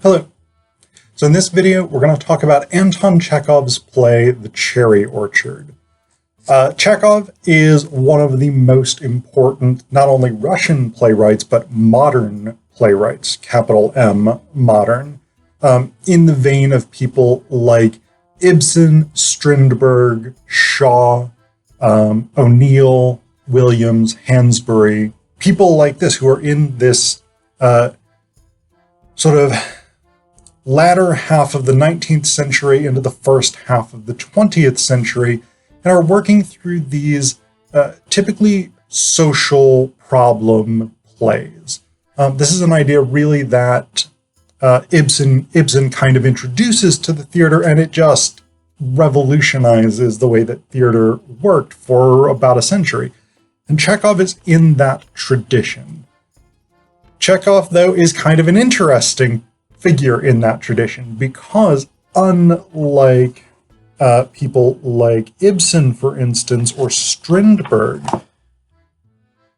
Hello. So in this video, we're going to talk about Anton Chekhov's play, The Cherry Orchard. Chekhov is one of the most important, not only Russian playwrights, but modern playwrights, capital M, modern, in the vein of people like Ibsen, Strindberg, Shaw, O'Neill, Williams, Hansbury, people like this who are in this sort of latter half of the 19th century into the first half of the 20th century, and are working through these typically social problem plays. This is an idea really that Ibsen kind of introduces to the theater, and it just revolutionizes the way that theater worked for about a century. And Chekhov is in that tradition. Chekhov, though, is kind of an interesting figure in that tradition because, unlike people like Ibsen, for instance, or Strindberg,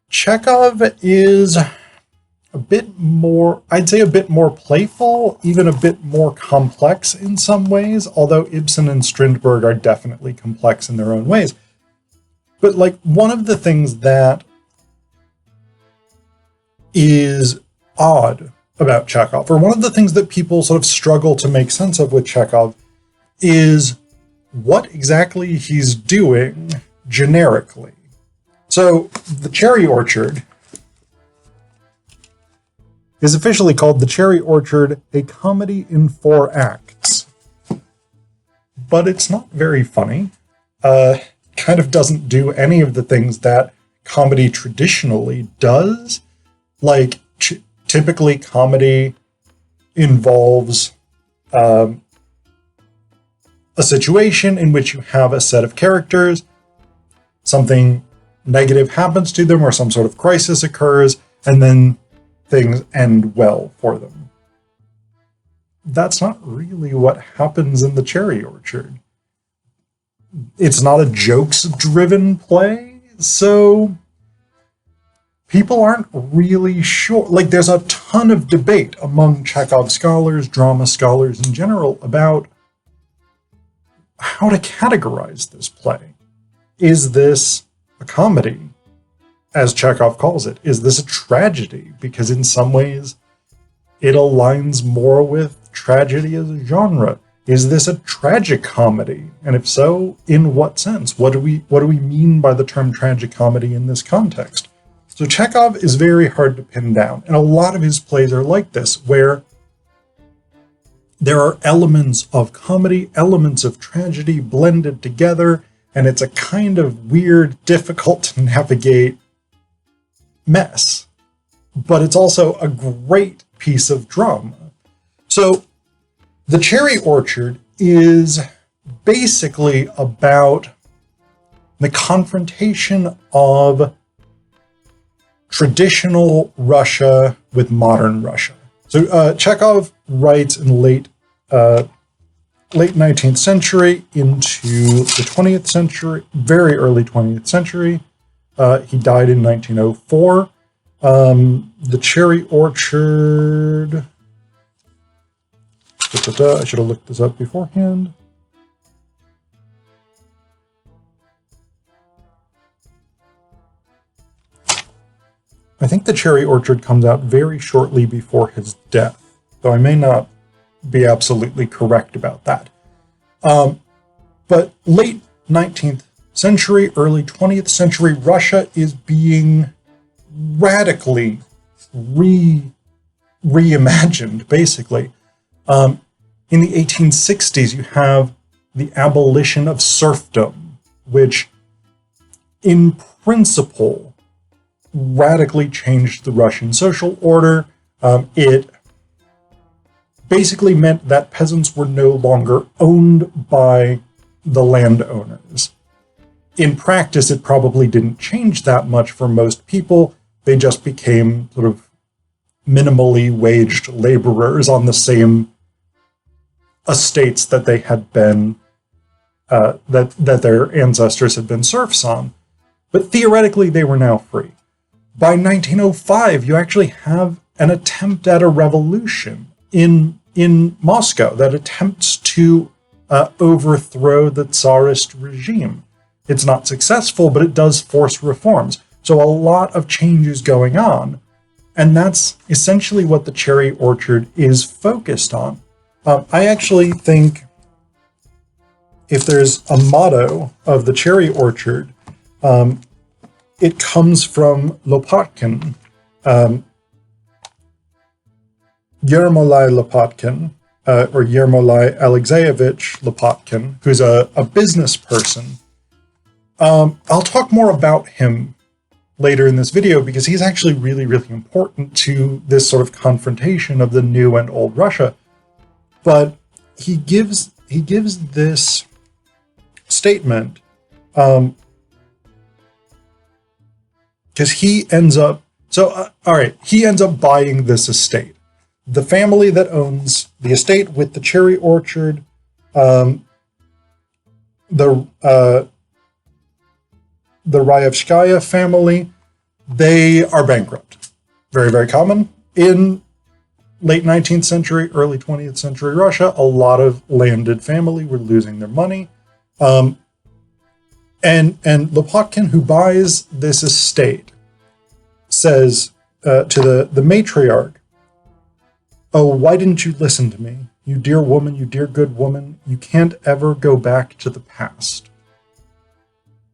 Chekhov is a bit more, I'd say a bit more playful, even a bit more complex in some ways, although Ibsen and Strindberg are definitely complex in their own ways. But like one of the things that is odd about Chekhov, or one of the things that people sort of struggle to make sense of with Chekhov, is what exactly he's doing generically. So The Cherry Orchard is officially called The Cherry Orchard, a comedy in 4 acts. But it's not very funny. Kind of doesn't do any of the things that comedy traditionally does. Like, typically comedy involves a situation in which you have a set of characters, something negative happens to them or some sort of crisis occurs, and then things end well for them. That's not really what happens in The Cherry Orchard. It's not a jokes-driven play, so people aren't really sure. Like, there's a ton of debate among Chekhov scholars, drama scholars in general, about how to categorize this play. Is this a comedy, as Chekhov calls it? Is this a tragedy? Because in some ways, it aligns more with tragedy as a genre. Is this a tragic comedy? And if so, in what sense? What do we mean by the term tragic comedy in this context? So Chekhov is very hard to pin down, and a lot of his plays are like this, where there are elements of comedy, elements of tragedy blended together, and it's a kind of weird, difficult to navigate mess. But it's also a great piece of drama. So The Cherry Orchard is basically about the confrontation of traditional Russia with modern Russia. So Chekhov writes in late 19th century into the 20th century, very early 20th century. He died in 1904. The Cherry Orchard... I should have looked this up beforehand. I think The Cherry Orchard comes out very shortly before his death, though I may not be absolutely correct about that. But late 19th century, early 20th century, Russia is being radically reimagined, basically. In the 1860s, you have the abolition of serfdom, which in principle radically changed the Russian social order. It basically meant that peasants were no longer owned by the landowners. In practice, it probably didn't change that much for most people. They just became sort of minimally waged laborers on the same estates that they had been, that their ancestors had been serfs on. But theoretically, they were now free. By 1905, you actually have an attempt at a revolution in in Moscow that attempts to overthrow the Tsarist regime. It's not successful, but it does force reforms. So a lot of change is going on. And that's essentially what the Cherry Orchard is focused on. I actually think if there's a motto of the Cherry Orchard, it comes from Lopatkin, Yermolai Lopatkin, or Yermolai Alexeyevich Lopatkin, who's a business person. I'll talk more about him later in this video because he's actually really, really important to this sort of confrontation of the new and old Russia. But he gives this statement because he ends up he ends up buying this estate. The family that owns the estate with the cherry orchard, the Raevskaya family, they are bankrupt. Very, very common. In late 19th century, early 20th century Russia, a lot of landed family were losing their money. And Lopatkin, who buys this estate, says to the matriarch, "Oh, why didn't you listen to me? You dear woman, you dear good woman, you can't ever go back to the past."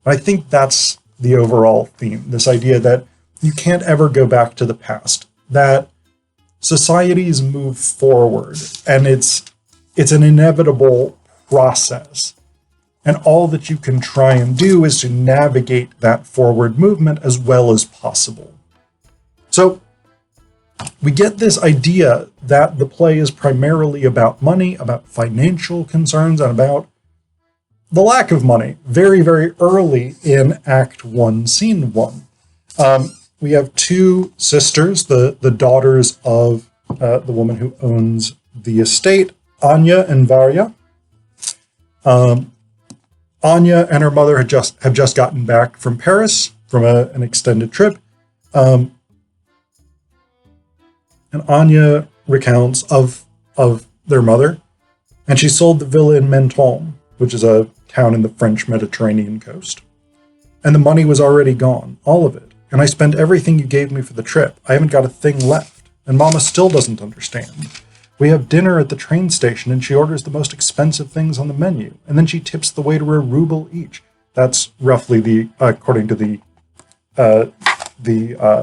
I think that's the overall theme, this idea that you can't ever go back to the past, that societies move forward, and it's an inevitable process. And all that you can try and do is to navigate that forward movement as well as possible. So we get this idea that the play is primarily about money, about financial concerns, and about the lack of money very, very early in Act 1, Scene 1. We have two sisters, the daughters of the woman who owns the estate, Anya and Varya. Anya and her mother have just gotten back from Paris from an extended trip. And Anya recounts of their mother, and she sold the villa in Menton, which is a town in the French Mediterranean coast. And the money was already gone, all of it. And I spent everything you gave me for the trip. I haven't got a thing left. And Mama still doesn't understand. We have dinner at the train station, and she orders the most expensive things on the menu. And then she tips the waiter a ruble each. That's roughly according to the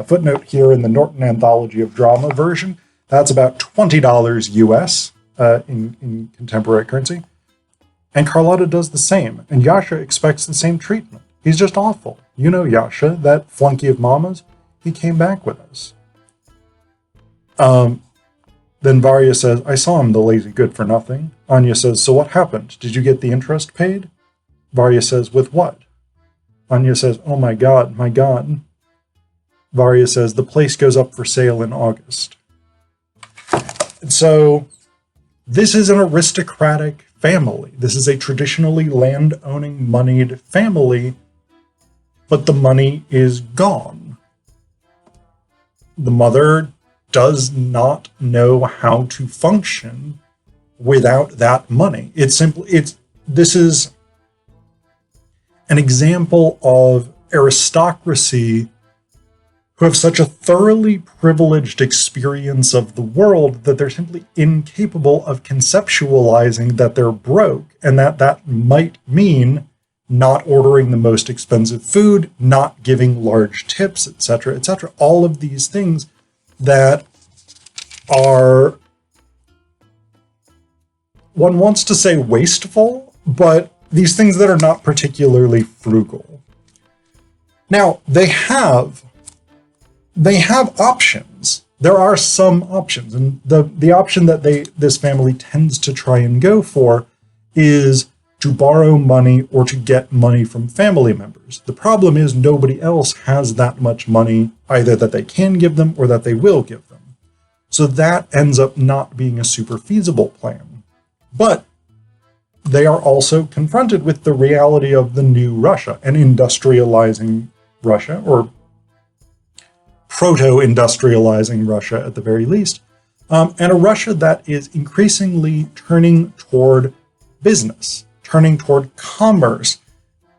footnote here in the Norton Anthology of Drama version, that's about $20 US in contemporary currency. And Carlotta does the same, and Yasha expects the same treatment. He's just awful. You know Yasha, that flunky of Mama's, he came back with us. Then Varya says, "I saw him, the lazy good-for-nothing." Anya says, "So what happened? Did you get the interest paid?" Varya says, "With what?" Anya says, "Oh my God, my God." Varya says, "The place goes up for sale in August." And so this is an aristocratic family. This is a traditionally land-owning, moneyed family, but the money is gone. The mother does not know how to function without that money. This is an example of aristocracy who have such a thoroughly privileged experience of the world that they're simply incapable of conceptualizing that they're broke, and that might mean not ordering the most expensive food, not giving large tips, etc., etc. All of these things that are, one wants to say wasteful, but these things that are not particularly frugal. Now, they have options. There are some options, and the option that this family tends to try and go for is to borrow money or to get money from family members. The problem is nobody else has that much money, either that they can give them or that they will give them. So that ends up not being a super feasible plan. But they are also confronted with the reality of the new Russia, an industrializing Russia, or proto-industrializing Russia at the very least. and a Russia that is increasingly turning toward business, turning toward commerce,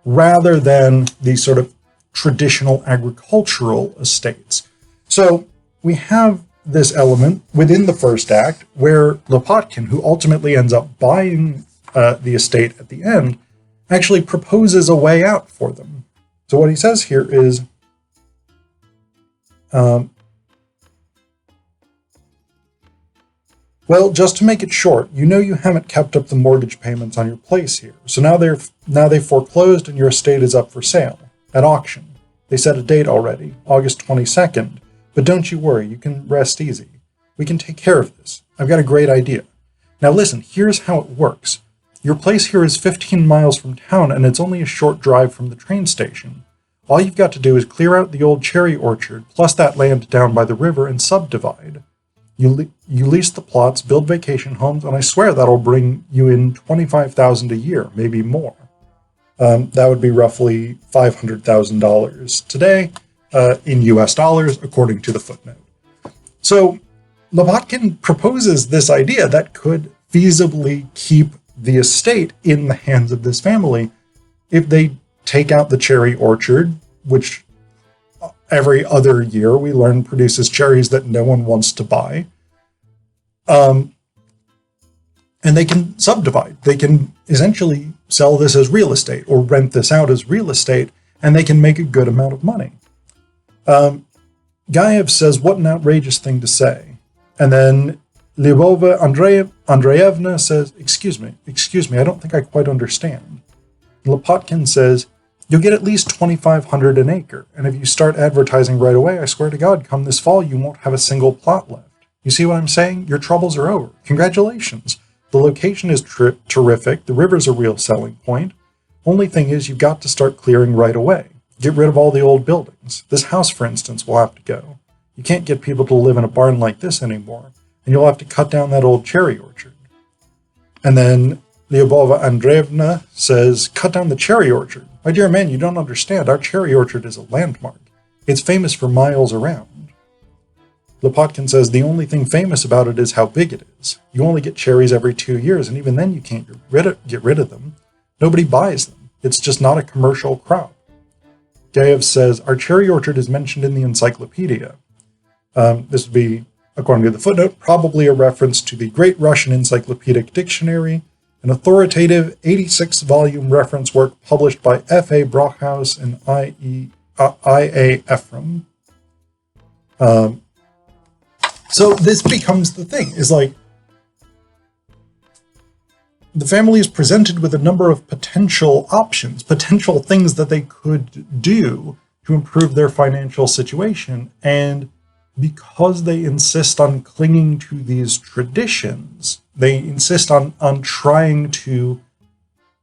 rather than these sort of traditional agricultural estates. So we have this element within the first act where Lopatkin, who ultimately ends up buying the estate at the end, actually proposes a way out for them. So what he says here is, well, just to make it short, you know you haven't kept up the mortgage payments on your place here, so now they've foreclosed and your estate is up for sale, at auction. They set a date already, August 22nd, but don't you worry, you can rest easy. We can take care of this. I've got a great idea. Now listen, here's how it works. Your place here is 15 miles from town and it's only a short drive from the train station. All you've got to do is clear out the old cherry orchard, plus that land down by the river, and subdivide. You lease the plots, build vacation homes, and I swear that'll bring you in $25,000 a year, maybe more. That would be roughly $500,000 today in US dollars, according to the footnote. So Lopatkin proposes this idea that could feasibly keep the estate in the hands of this family if they take out the cherry orchard, which every other year we learn produces cherries that no one wants to buy. And they can subdivide. They can essentially sell this as real estate or rent this out as real estate, and they can make a good amount of money. Gaev says, what an outrageous thing to say. And then Lyubova Andreevna says, excuse me, I don't think I quite understand. And Lopatkin says, you'll get at least $2,500 an acre, and if you start advertising right away, I swear to God, come this fall, you won't have a single plot left. You see what I'm saying? Your troubles are over. Congratulations. The location is terrific. The river's a real selling point. Only thing is, you've got to start clearing right away. Get rid of all the old buildings. This house, for instance, will have to go. You can't get people to live in a barn like this anymore, and you'll have to cut down that old cherry orchard. And then Lyubova Andreevna says, cut down the cherry orchard. My dear man, you don't understand. Our cherry orchard is a landmark. It's famous for miles around. Lopatkin says the only thing famous about it is how big it is. You only get cherries every 2 years, and even then you can't get rid of them. Nobody buys them. It's just not a commercial crop. Gaev says, our cherry orchard is mentioned in the encyclopedia. This would be, according to the footnote, probably a reference to the Great Russian Encyclopedic Dictionary, an authoritative 86-volume reference work published by F.A. Brockhaus and I.A. Ephraim. So this becomes the thing, is like, the family is presented with a number of potential options, potential things that they could do to improve their financial situation, and because they insist on clinging to these traditions, they insist on trying to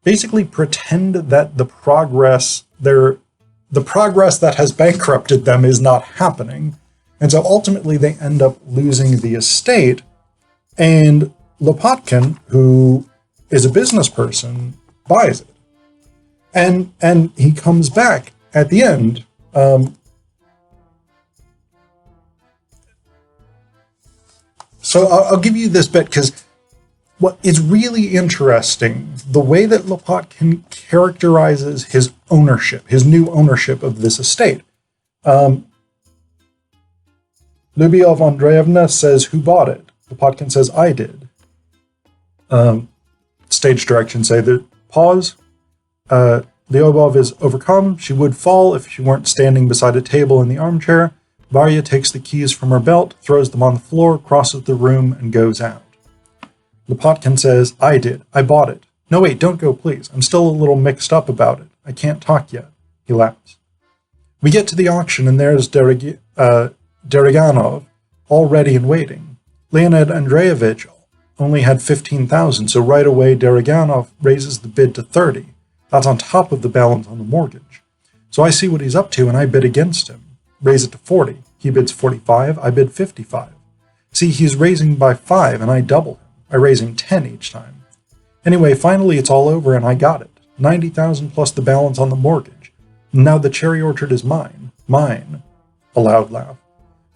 basically pretend that the progress that has bankrupted them is not happening. And so ultimately they end up losing the estate, and Lopatkin, who is a business person, buys it. And he comes back at the end. So I'll give you this bit, because what is really interesting, the way that Lopatkin characterizes his ownership, his new ownership of this estate. Lyubova Andreevna says, who bought it? Lopatkin says, I did. Stage direction say that, pause. Lyubov is overcome. She would fall if she weren't standing beside a table in the armchair. Varya takes the keys from her belt, throws them on the floor, crosses the room, and goes out. Lopatkin says, I did. I bought it. No, wait, don't go, please. I'm still a little mixed up about it. I can't talk yet. He laughs. We get to the auction, and there's Deriganov, all ready and waiting. Leonid Andreevich only had 15,000, so right away Deriganov raises the bid to 30. That's on top of the balance on the mortgage. So I see what he's up to, and I bid against him. Raise it to 40. He bids 45, I bid 55. See, he's raising by 5, and I double him. I raise him 10 each time. Anyway, finally it's all over, and I got it. 90,000 plus the balance on the mortgage. Now the cherry orchard is mine. Mine. A loud laugh.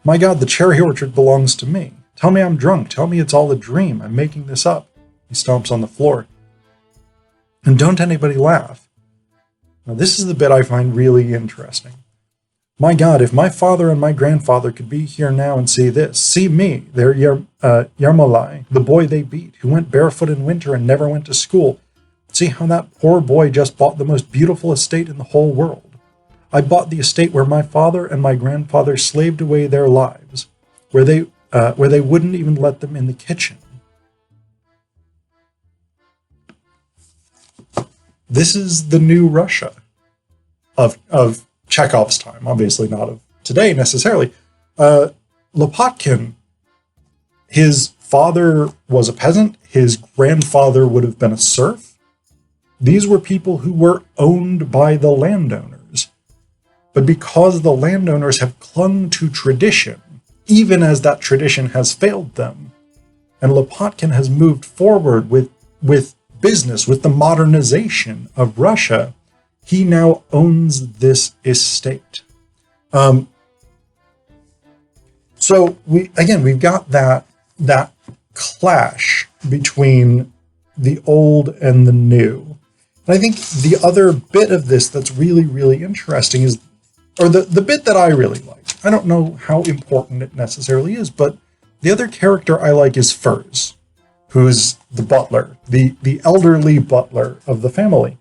My God, the cherry orchard belongs to me. Tell me I'm drunk. Tell me it's all a dream. I'm making this up. He stomps on the floor. And don't anybody laugh. Now, this is the bit I find really interesting. My God, if my father and my grandfather could be here now and see this, see me, their Yarmolai, the boy they beat, who went barefoot in winter and never went to school. See how that poor boy just bought the most beautiful estate in the whole world. I bought the estate where my father and my grandfather slaved away their lives, where they wouldn't even let them in the kitchen. This is the new Russia of Chekhov's time, obviously not of today necessarily. Lopatkin, his father was a peasant, his grandfather would have been a serf. These were people who were owned by the landowners. But because the landowners have clung to tradition, even as that tradition has failed them, and Lopatkin has moved forward with business, with the modernization of Russia, he now owns this estate. So we've got that clash between the old and the new. And I think the other bit of this that's really, really interesting is, or the bit that I really like, I don't know how important it necessarily is, but the other character I like is Furs, who's the butler, the elderly butler of the family.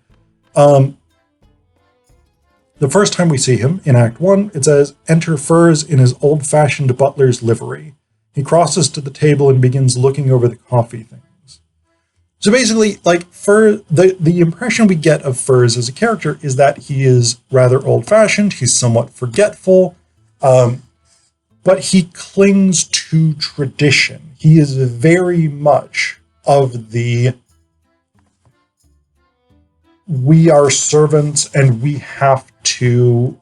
The first time we see him in Act 1, it says, "Enter Furs in his old-fashioned butler's livery. He crosses to the table and begins looking over the coffee things." So basically, like, the impression we get of Furs as a character is that he is rather old-fashioned, he's somewhat forgetful, but he clings to tradition. He is very much of the we are servants and we have to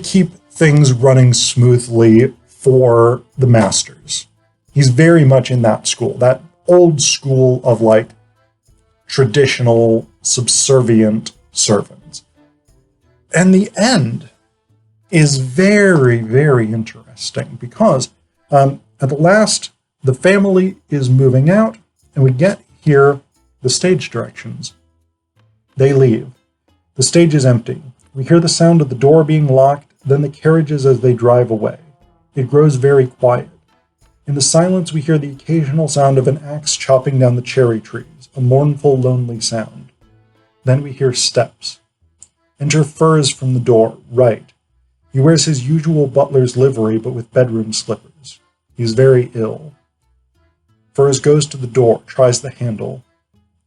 keep things running smoothly for the masters. He's very much in that school, that old school of like traditional subservient servants. And the end is very, very interesting because at the last, the family is moving out, and we get here the stage directions. They leave. The stage is empty. We hear the sound of the door being locked, then the carriages as they drive away. It grows very quiet. In the silence, we hear the occasional sound of an axe chopping down the cherry trees, a mournful, lonely sound. Then we hear steps. Enter Furs from the door, right. He wears his usual butler's livery, but with bedroom slippers. He's very ill. Furs goes to the door, tries the handle.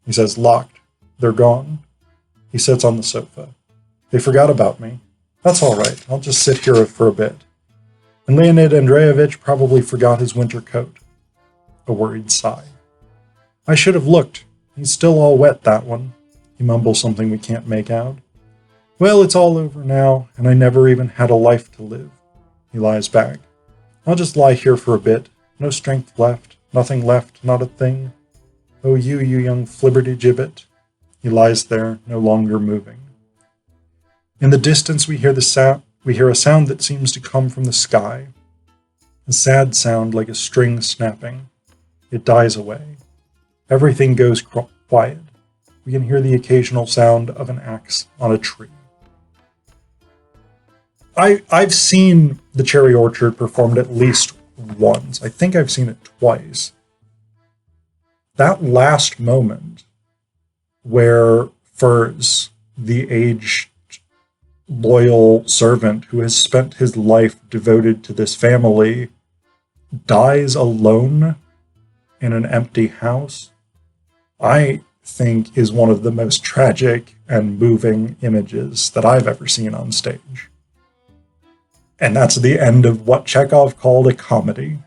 He says, "Locked. They're gone." He sits on the sofa. "They forgot about me. That's all right. I'll just sit here for a bit." And Leonid Andreevich probably forgot his winter coat. A worried sigh. "I should have looked. He's still all wet, that one." He mumbles something we can't make out. "Well, it's all over now, and I never even had a life to live." He lies back. "I'll just lie here for a bit. No strength left. Nothing left, not a thing. Oh, you young flibberty-gibbet." He lies there, no longer moving. In the distance, we hear a sound that seems to come from the sky. A sad sound like a string snapping. It dies away. Everything goes quiet. We can hear the occasional sound of an axe on a tree. I've seen The Cherry Orchard performed at least once. I think I've seen it twice. That last moment where Furs, the aged, loyal servant who has spent his life devoted to this family, dies alone in an empty house, I think is one of the most tragic and moving images that I've ever seen on stage. And that's the end of what Chekhov called a comedy.